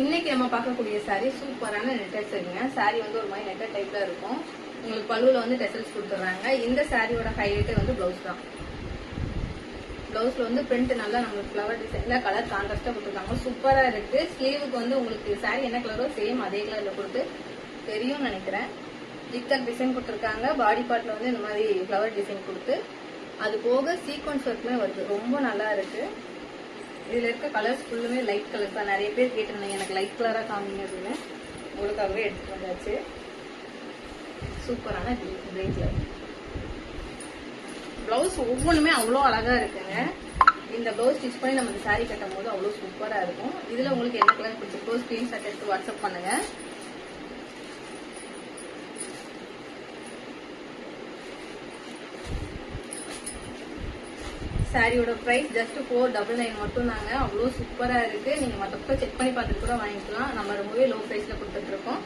இன்னைக்கு நம்ம பார்க்கக்கூடிய சாரி சூப்பரான நெட்டட் சரிங்க. சாரி வந்து ஒரு மாதிரி நெட்டட் டைப்ல இருக்கும். உங்களுக்கு பல்லுல வந்து டெசல்ஸ் கொடுத்துறாங்க. இந்த சாரியோட ஹைலைட்டே வந்து பிளவுஸ் தான். பிளவுஸ்ல வந்து பிரிண்ட் நல்லா நம்மளுக்கு ஃபிளவர் டிசைன்ல கலர் கான்ட்ராஸ்டா கொடுத்துருக்காங்க. சூப்பரா இருக்கு. ஸ்லீவுக்கு வந்து உங்களுக்கு சாரி என்ன கலரோ சேம் அதே கலர்ல கொடுத்து தெரியும்னு நினைக்கிறேன். ஜிக்தக் டிசைன் கொடுத்துருக்காங்க. பாடி பார்ட்ல வந்து இந்த மாதிரி ஃபிளவர் டிசைன் கொடுத்து அது போக சீக்வன்ஸ் ஒர்க்குமே வருது. ரொம்ப நல்லா இருக்கு. இதுல இருக்க கலர்ஸ் ஃபுல்லுமே லைட் கலர்ஸ் தான். நிறைய பேர் கேட்டிருந்தீங்க எனக்கு லைட் கலரா காமிங்க அப்படின்னு, உங்களுக்காகவே எடுத்துட்டு வந்தாச்சு. சூப்பரான கிரீன் கலர் பிளவுஸ் ஒவ்வொன்றுமே அவ்வளோ அழகா இருக்குங்க. இந்த பிளவுஸ் ஸ்டிச் பண்ணி நம்ம இந்த சாரி கட்டும் போது அவ்வளோ சூப்பரா இருக்கும். இதுல உங்களுக்கு என்ன கலர் பிடிச்சிருக்கோ ஸ்கிரீன்ஷாட் எடுத்து வாட்ஸ்அப் பண்ணுங்க. சாரியோட பிரைஸ் ஜஸ்ட் 499 மட்டும் தாங்க. அவ்வளோ சூப்பரா இருக்கு. நீங்க மற்ற செக் பண்ணி பார்த்துட்டு கூட வாங்கிக்கலாம். நம்ம ரொம்பவே லோ பிரைஸ்ல கொடுத்துட்டு இருக்கோம்.